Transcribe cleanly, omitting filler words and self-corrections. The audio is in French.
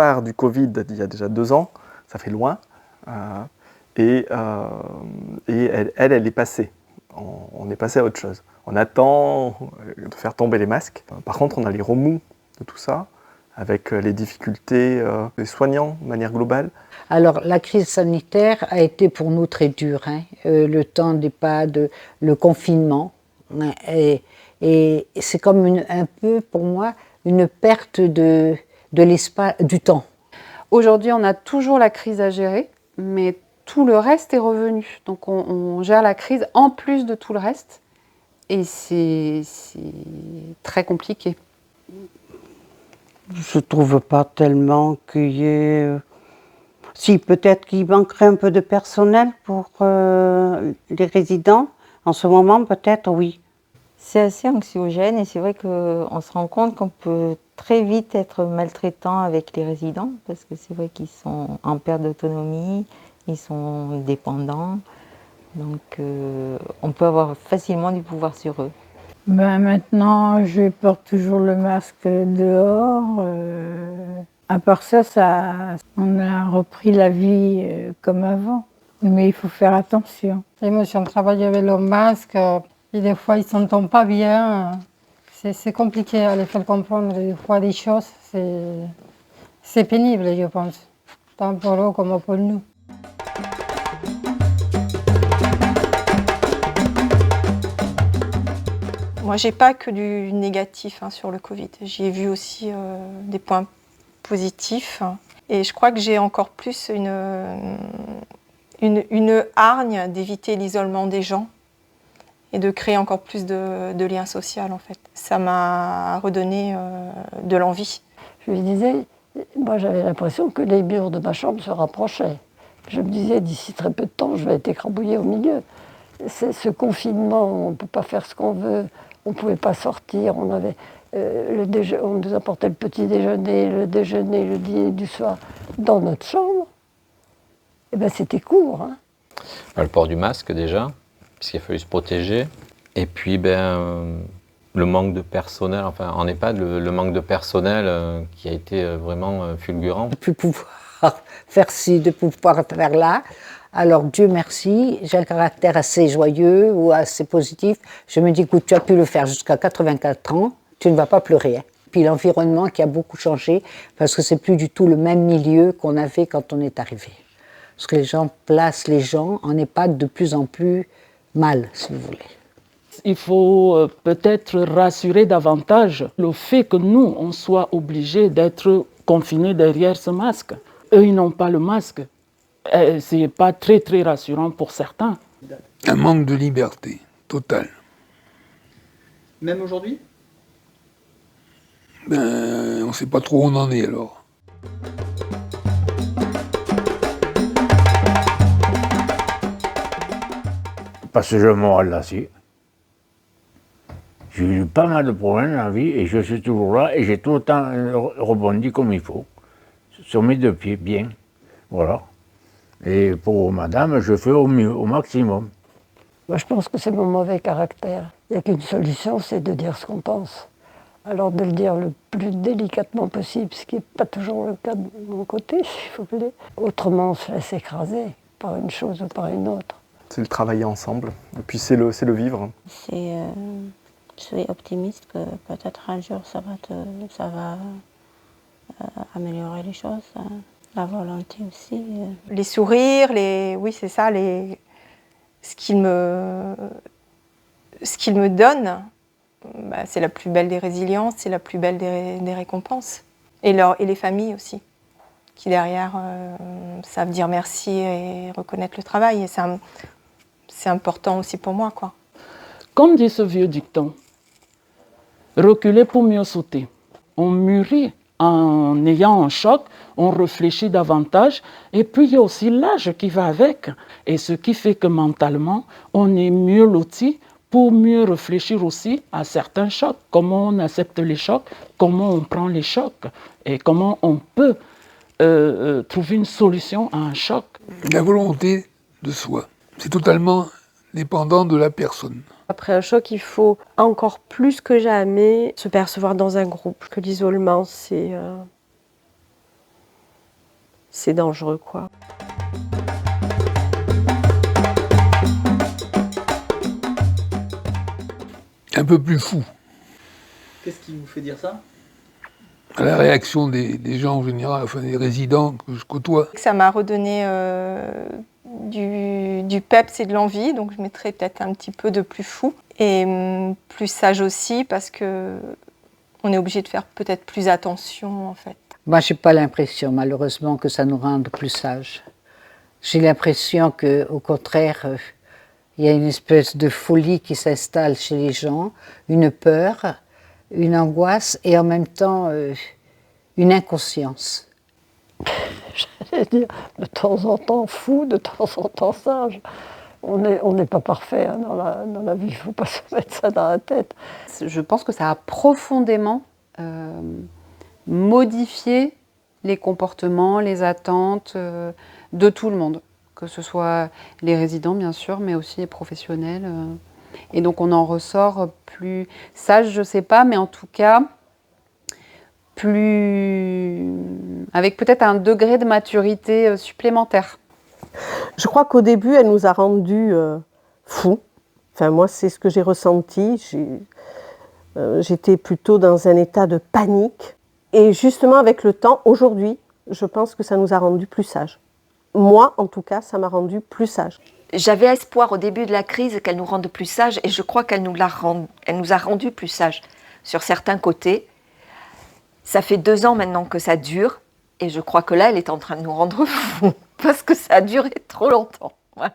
départ du Covid d'il y a déjà 2 ans, ça fait loin, et elle est passée. On est passé à autre chose. On attend de faire tomber les masques. Par contre, on a les remous de tout ça, avec les difficultés des soignants de manière globale. Alors, la crise sanitaire a été pour nous très dure, hein. Le temps d'EHPAD, le confinement. Hein, et c'est comme un peu, pour moi, une perte de l'espace, du temps. Aujourd'hui, on a toujours la crise à gérer, mais tout le reste est revenu. Donc, on gère la crise en plus de tout le reste. Et c'est très compliqué. Je ne trouve pas tellement qu'il y ait... Si, peut-être qu'il manquerait un peu de personnel pour les résidents. En ce moment, peut-être, oui. C'est assez anxiogène et c'est vrai qu'on se rend compte qu'on peut très vite être maltraitant avec les résidents parce que c'est vrai qu'ils sont en perte d'autonomie, ils sont dépendants. Donc on peut avoir facilement du pouvoir sur eux. Maintenant, je porte toujours le masque dehors. À part ça, on a repris la vie comme avant. Mais il faut faire attention. Et moi, je travaille avec le masque. Et des fois, ils ne s'entendent pas bien. C'est compliqué à les faire comprendre des fois des choses. C'est pénible, je pense. Tant pour eux comme pour nous. Moi, j'ai pas que du négatif sur le Covid. J'y ai vu aussi des points positifs. Et je crois que j'ai encore plus une hargne d'éviter l'isolement des gens et de créer encore plus de liens sociaux, en fait. Ça m'a redonné de l'envie. Je lui disais, moi j'avais l'impression que les murs de ma chambre se rapprochaient. Je me disais, d'ici très peu de temps, je vais être écrabouillée au milieu. C'est ce confinement, on ne peut pas faire ce qu'on veut, on ne pouvait pas sortir, on nous apportait le petit déjeuner, le déjeuner, le dîner du soir dans notre chambre. Et ben c'était court. Hein. Le port du masque déjà, puisqu'il a fallu se protéger. Et puis le manque de personnel, enfin en EHPAD, le manque de personnel qui a été vraiment fulgurant. De ne plus pouvoir faire ci, de ne plus pouvoir faire là. Alors Dieu merci, j'ai un caractère assez joyeux ou assez positif. Je me dis, écoute, tu as pu le faire jusqu'à 84 ans, tu ne vas pas pleurer. Hein. Puis l'environnement qui a beaucoup changé, parce que c'est plus du tout le même milieu qu'on avait quand on est arrivé. Parce que les gens placent les gens en EHPAD de plus en plus mal, si vous voulez. Il faut peut-être rassurer davantage le fait que nous, on soit obligés d'être confinés derrière ce masque. Eux, ils n'ont pas le masque. Ce n'est pas très rassurant pour certains. Un manque de liberté total. Même aujourd'hui ? On ne sait pas trop où on en est alors. Parce que je me relasse. J'ai eu pas mal de problèmes dans la vie et je suis toujours là et j'ai tout le temps rebondi comme il faut. Sur mes deux pieds, bien. Voilà. Et pour madame, je fais au mieux, au maximum. Moi, je pense que c'est mon mauvais caractère. Il n'y a qu'une solution, c'est de dire ce qu'on pense. Alors de le dire le plus délicatement possible, ce qui n'est pas toujours le cas de mon côté, s'il vous plaît. Autrement, on se laisse écraser par une chose ou par une autre. C'est le travailler ensemble, et puis c'est le vivre. Je suis optimiste que peut-être un jour ça va améliorer les choses. La volonté aussi. Les sourires, oui c'est ça, ce qu'il me donne, c'est la plus belle des résiliences, c'est la plus belle des récompenses. Et les familles aussi, qui derrière savent dire merci et reconnaître le travail. Et c'est important aussi pour moi, quoi. Comme dit ce vieux dicton, reculer pour mieux sauter. On mûrit en ayant un choc, on réfléchit davantage, et puis il y a aussi l'âge qui va avec, et ce qui fait que mentalement, on est mieux loti pour mieux réfléchir aussi à certains chocs, comment on accepte les chocs, comment on prend les chocs, et comment on peut trouver une solution à un choc. La volonté de soi, c'est totalement dépendant de la personne. Après un choc, il faut encore plus que jamais se percevoir dans un groupe, que l'isolement, c'est c'est dangereux, quoi. Un peu plus fou. Qu'est-ce qui vous fait dire ça? La réaction des gens en général, enfin des résidents que je côtoie. Ça m'a redonné du peps et de l'envie, donc je mettrais peut-être un petit peu de plus fou. Et plus sage aussi, parce que on est obligé de faire peut-être plus attention, en fait. Moi, je n'ai pas l'impression, malheureusement, que ça nous rende plus sages. J'ai l'impression qu'au contraire, il y a une espèce de folie qui s'installe chez les gens, une peur, une angoisse et en même temps une inconscience. J'allais dire, de temps en temps fou, de temps en temps sage. On n'est pas parfait hein, dans la vie, il ne faut pas se mettre ça dans la tête. Je pense que ça a profondément modifié les comportements, les attentes de tout le monde, que ce soit les résidents bien sûr, mais aussi les professionnels. Et donc on en ressort plus sage, je ne sais pas, mais en tout cas avec peut-être un degré de maturité supplémentaire. Je crois qu'au début, elle nous a rendus fous. Enfin, moi, c'est ce que j'ai ressenti. J'étais plutôt dans un état de panique. Et justement, avec le temps, aujourd'hui, je pense que ça nous a rendus plus sages. Moi, en tout cas, ça m'a rendu plus sage. J'avais espoir au début de la crise qu'elle nous rende plus sages et je crois qu'elle nous a rendus plus sages sur certains côtés. Ça fait 2 ans maintenant que ça dure et je crois que là, elle est en train de nous rendre fous parce que ça a duré trop longtemps. Ouais.